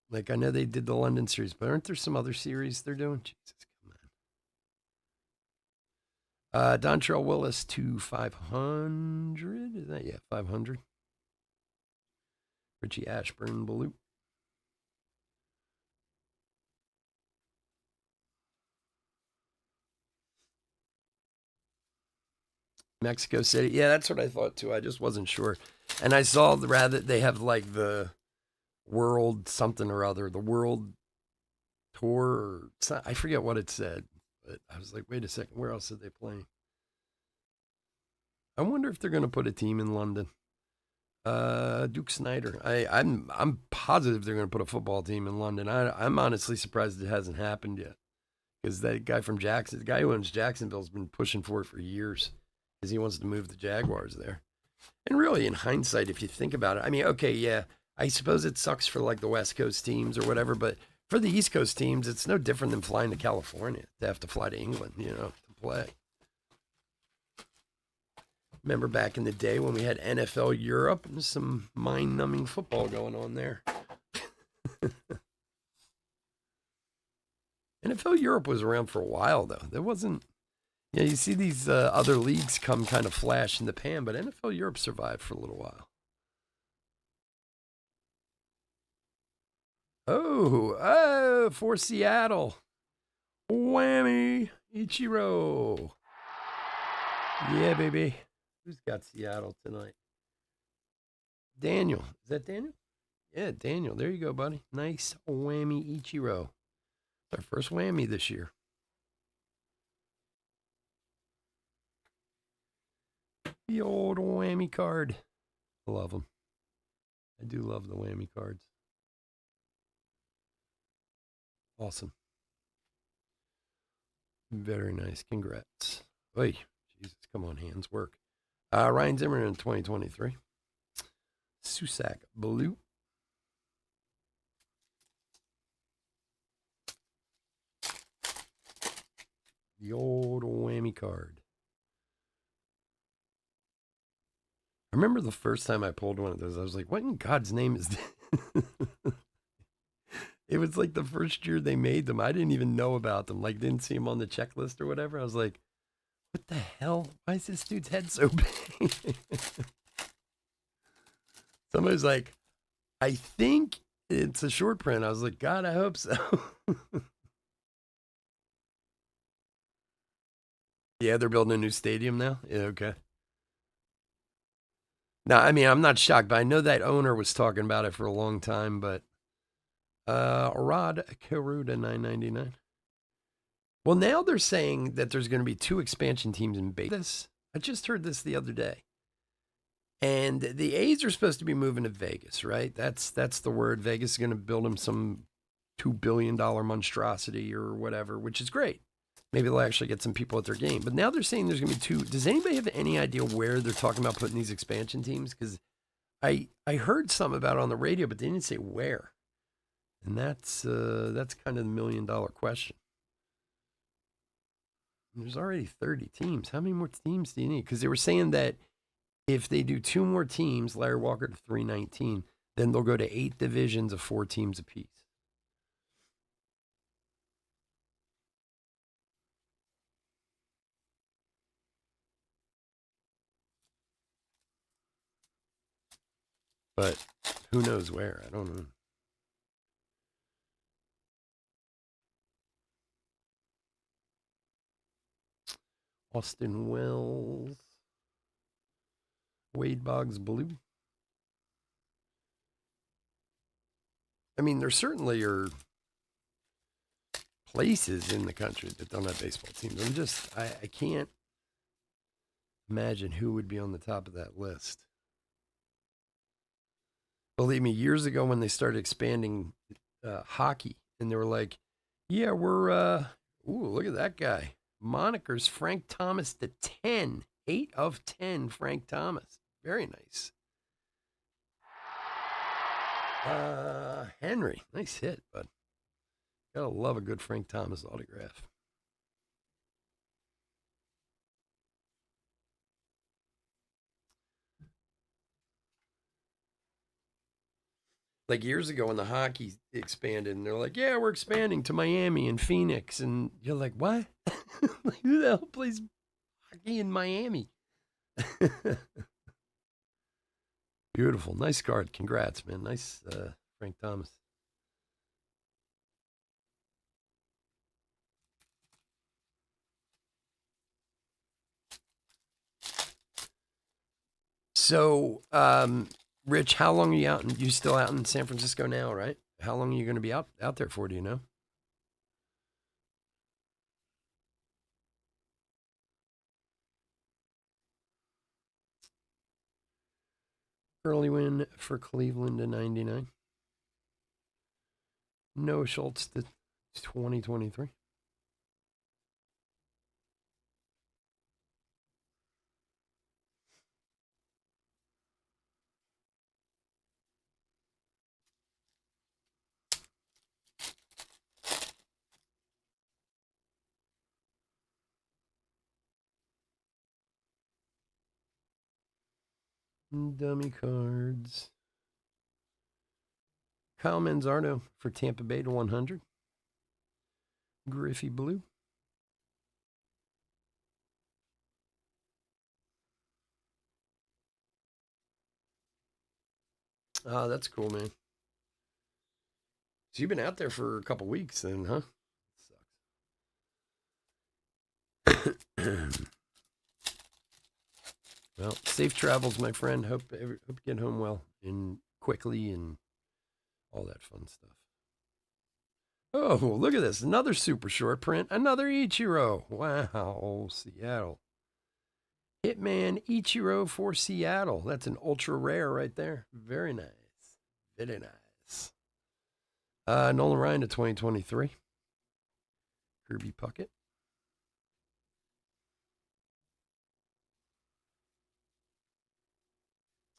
A: Like I know they did the London series, but aren't there some other series they're doing? Jesus, come on. Dontrell Willis to 500. Is that 500? Richie Ashburn blue. Mexico City. Yeah, that's what I thought too. I just wasn't sure. And I saw they have like the world something or other, the world tour. Or I forget what it said, but I was like, wait a second, where else are they playing? I wonder if they're going to put a team in London. Duke Snyder. I'm positive they're going to put a football team in London. I'm honestly surprised it hasn't happened yet, because that guy from Jackson, the guy who owns Jacksonville's been pushing for it for years, because he wants to move the Jaguars there. And really, in hindsight, if you think about it, I mean, okay, yeah, I suppose it sucks for like the West Coast teams or whatever, but for the East Coast teams, it's no different than flying to California to have to fly to England, to play. Remember back in the day when we had NFL Europe and some mind-numbing football going on there. NFL Europe was around for a while, though. There wasn't... Yeah, you see these other leagues come kind of flash in the pan, but NFL Europe survived for a little while. Oh, for Seattle. Whammy, Ichiro. Yeah, baby. Who's got Seattle tonight? Daniel. Is that Daniel? Yeah, Daniel. There you go, buddy. Nice whammy Ichiro. Our first whammy this year. The old whammy card. I love them. I do love the whammy cards. Awesome. Very nice. Congrats. Oy, Jesus, come on, hands work. Ryan Zimmerman in 2023. Susac Blue. The old whammy card. I remember the first time I pulled one of those, I was like, what in God's name is this? It was like the first year they made them. I didn't even know about them. Like, didn't see them on the checklist or whatever. I was like, what the hell? Why is this dude's head so big? Somebody was like, I think it's a short print. I was like, God, I hope so. Yeah, they're building a new stadium now. Yeah, okay. Now, I mean, I'm not shocked, but I know that owner was talking about it for a long time. But Rod Caruda 999. Well, now they're saying that there's going to be 2 expansion teams in Vegas. I just heard this the other day. And the A's are supposed to be moving to Vegas, right? That's the word. Vegas is going to build them some $2 billion monstrosity or whatever, which is great. Maybe they'll actually get some people at their game. But now they're saying there's going to be 2. Does anybody have any idea where they're talking about putting these expansion teams? Because I heard some about it on the radio, but they didn't say where. And that's kind of the $1 million question. There's already 30 teams. How many more teams do you need? Because they were saying that if they do 2 more teams, Larry Walker to 319, then they'll go to 8 divisions of 4 teams apiece. But who knows where? I don't know. Austin Wells. Wade Boggs Blue. I mean, there certainly are places in the country that don't have baseball teams. I can't imagine who would be on the top of that list. Believe me, years ago when they started expanding hockey, and they were like, yeah, we're, look at that guy. Monikers Frank Thomas to 10. 8 of 10, Frank Thomas. Very nice. Henry, nice hit, bud. Gotta love a good Frank Thomas autograph. Like years ago when the hockey expanded, and they're like, yeah, we're expanding to Miami and Phoenix. And you're like, what? Like, who the hell plays hockey in Miami? Beautiful. Nice card. Congrats, man. Nice, Frank Thomas. So, Rich, how long are you out? You still out in San Francisco now, right? How long are you going to be out there for? Do you know? Early win for Cleveland to 99. Noah Schultz to 2023. Dummy cards. Kyle Manzardo for Tampa Bay to 100. Griffey Blue. Oh, that's cool, man. So you've been out there for a couple weeks then, huh? Sucks. Well, safe travels, my friend. Hope you get home well and quickly and all that fun stuff. Oh, look at this. Another super short print. Another Ichiro. Wow, Seattle. Hitman Ichiro for Seattle. That's an ultra rare right there. Very nice. Very nice. Nolan Ryan to 2023. Kirby Puckett.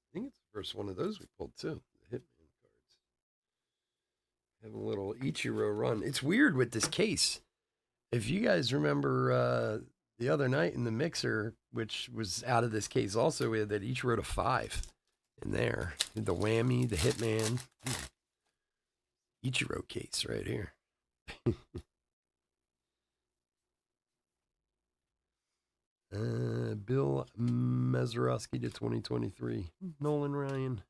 A: I think it's the first one of those we pulled too. The Hitman cards. Have a little Ichiro run. It's weird with this case. If you guys remember the other night in the mixer, which was out of this case also, we had that Ichiro to 5 in there. The whammy, the Hitman. Ichiro case right here. Bill Mazeroski to 2023. Nolan Ryan.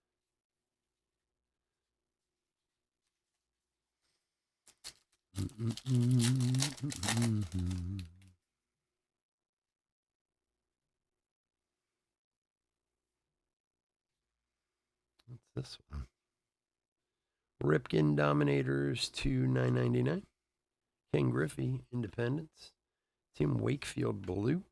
A: What's this one? Ripken Dominators to 9.99. Ken Griffey Independence. Tim Wakefield Blue.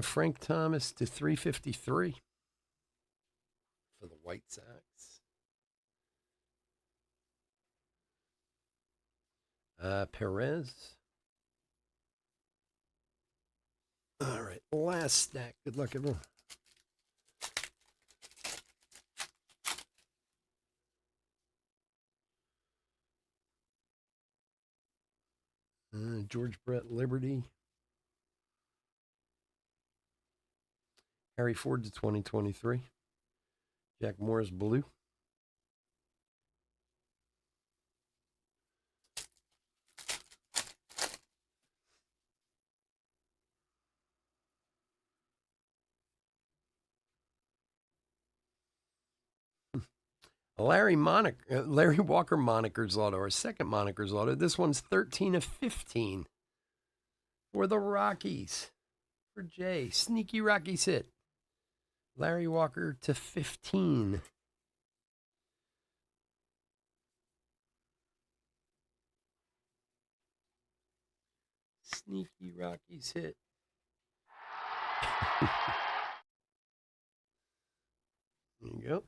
A: Frank Thomas to 353 for the White Sox. Perez. All right, last stack. Good luck, everyone. George Brett Liberty. Harry Ford to 2023. Jack Morris Blue. Larry Walker Monikers auto, our second Monikers auto. This one's 13 of 15 for the Rockies. For Jay, sneaky Rockies hit. Larry Walker to 15. Sneaky Rockies hit. There you go.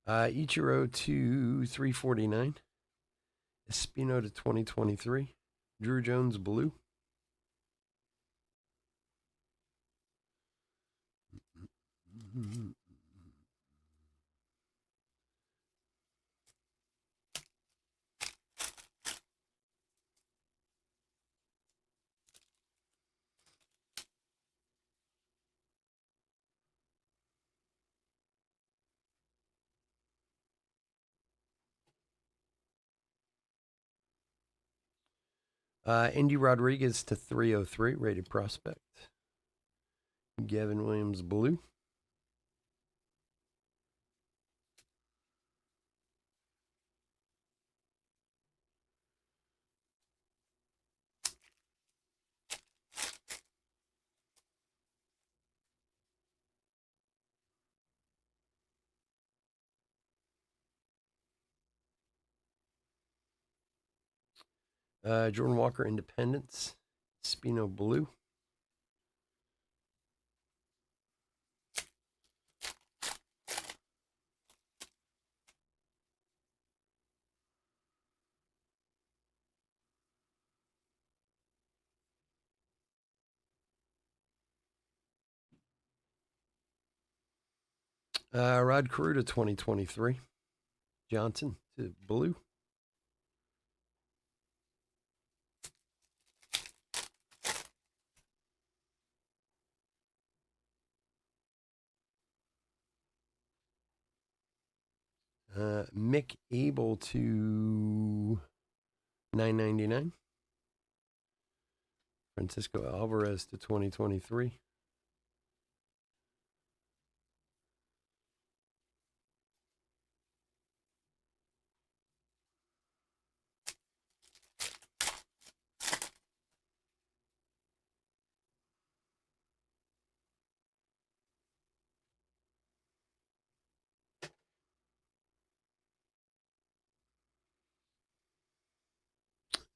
A: Ichiro to 349. Espino to 2023. Drew Jones Blue. Andy Rodriguez to 303, rated prospect. Gavin Williams Blue. Jordan Walker Independence. Spino Blue. Rod Carew to 2023. Johnson to Blue. Mick Abel to 9.99. Francisco Alvarez to 2023.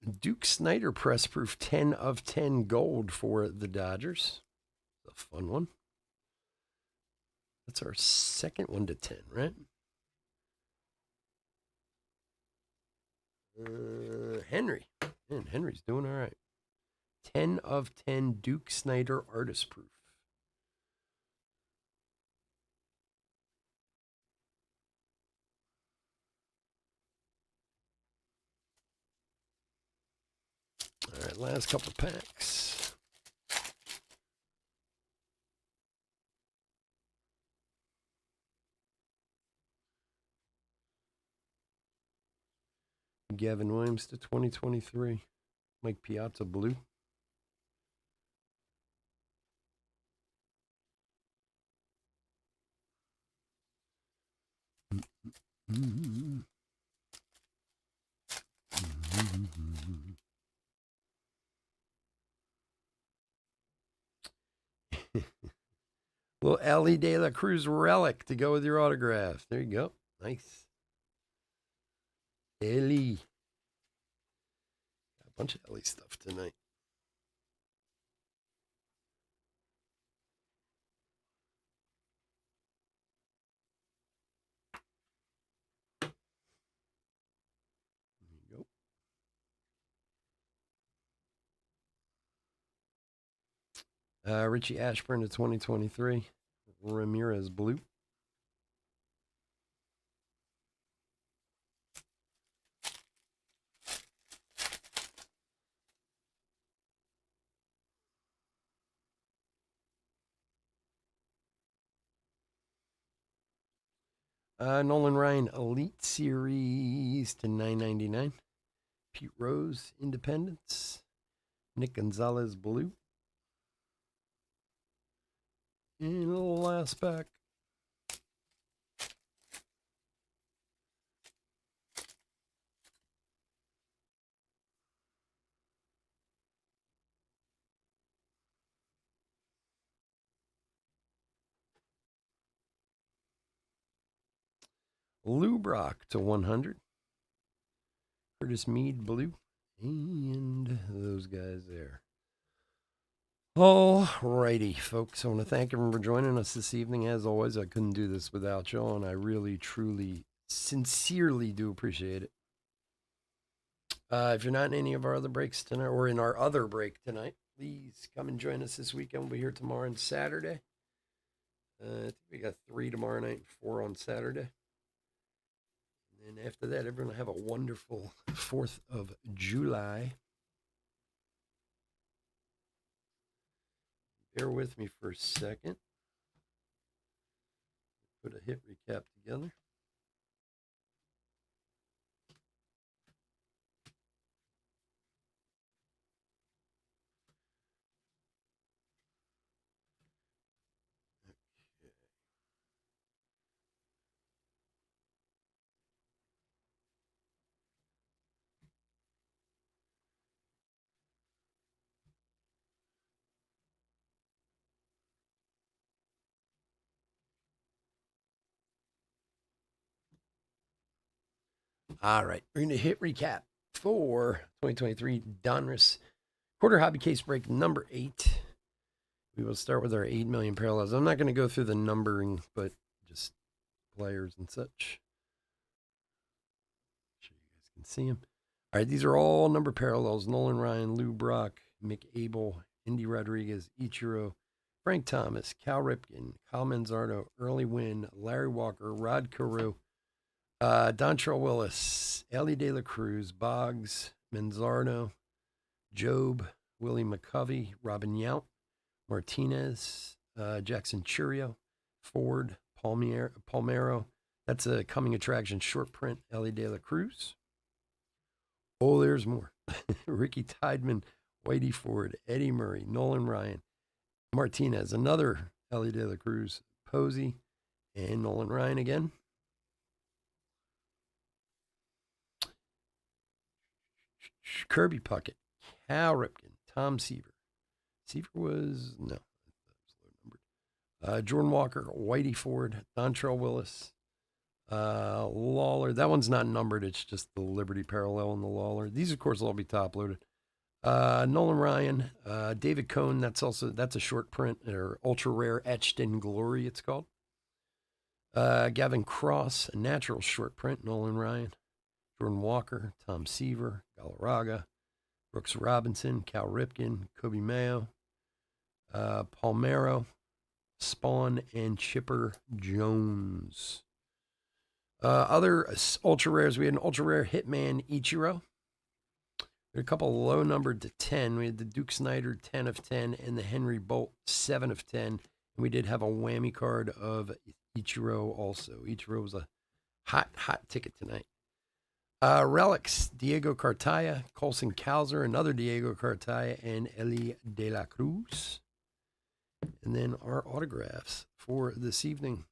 A: Duke Snyder press proof 10 of 10 gold for the Dodgers. A fun one. That's our second 1 to 10, right? Henry. Man, Henry's doing all right. 10 of 10 Duke Snyder artist proof. All right, last couple packs. Gavin Williams to 2023. Mike Piazza blue. Little Ellie De La Cruz relic to go with your autograph. There you go. Nice. Ellie. Got a bunch of Ellie stuff tonight. There you go. Richie Ashburn to 2023. Ramirez blue. Nolan Ryan Elite Series to 999. Pete Rose Independence. Nick Gonzalez blue. And the last pack. Lou Brock to 100. Curtis Mead blue. And those guys there. All righty, folks. I want to thank everyone for joining us this evening. As always, I couldn't do this without y'all, and I really, truly, sincerely do appreciate it. If you're not in any of our other breaks tonight, or in our other break tonight, please come and join us this weekend. We'll be here tomorrow and Saturday. I think we got 3 tomorrow night and 4 on Saturday. And after that, everyone will have a wonderful 4th of July. Bear with me for a second. Put a hit recap together. All right, we're going to hit recap for 2023 Donruss quarter hobby case break number 8. We will start with our 8 million parallels. I'm not going to go through the numbering, but just players and such. So you guys can see them. All right, these are all number parallels. Nolan Ryan, Lou Brock, Mick Abel, Indy Rodriguez, Ichiro, Frank Thomas, Cal Ripken, Kyle Manzardo, Early Wynn, Larry Walker, Rod Carew, Dontrell Willis, Ellie De La Cruz, Boggs, Manzardo, Job, Willie McCovey, Robin Yount, Martinez, Jackson Churio, Ford, Palmero. That's a coming attraction short print, Ellie De La Cruz. Oh, there's more. Ricky Tideman, Whitey Ford, Eddie Murray, Nolan Ryan, Martinez, another Ellie De La Cruz, Posey, and Nolan Ryan again. Kirby Puckett, Cal Ripken, Tom Seaver. Seaver was, no, that was low numbered. Jordan Walker, Whitey Ford, Dontrell Willis, Lawler. That one's not numbered. It's just the Liberty parallel and the Lawler. These, of course, will all be top loaded. Nolan Ryan, David Cohn. That's a short print or ultra rare etched in glory. It's called. Gavin Cross, a natural short print. Nolan Ryan, Jordan Walker, Tom Seaver, Galarraga, Brooks Robinson, Cal Ripken, Kobe Mayo, Palmero, Spawn, and Chipper Jones. Other ultra rares, we had an ultra rare Hitman Ichiro. We had a couple low numbered to 10. We had the Duke Snyder 10 of 10 and the Henry Bolt 7 of 10. And we did have a whammy card of Ichiro also. Ichiro was a hot ticket tonight. Relics, Diego Cartaya, Colson Cowser, another Diego Cartaya, and Eli De La Cruz. And then our autographs for this evening.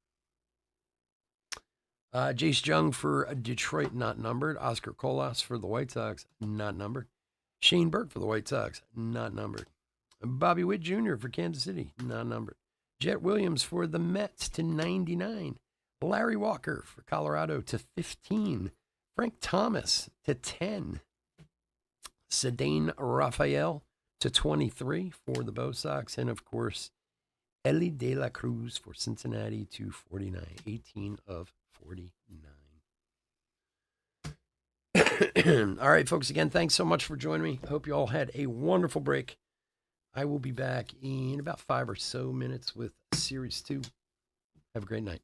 A: Jace Jung for Detroit, not numbered. Oscar Colas for the White Sox, not numbered. Shane Burke for the White Sox, not numbered. Bobby Witt Jr. for Kansas City, not numbered. Jet Williams for the Mets to 99. Larry Walker for Colorado to 15. Frank Thomas to 10. Cedane Raphael to 23 for the Bo Sox. And, of course, Eli De La Cruz for Cincinnati to 49. 18 of 49. All right, folks, again, thanks so much for joining me. I hope you all had a wonderful break. I will be back in about 5 or so minutes with Series 2. Have a great night.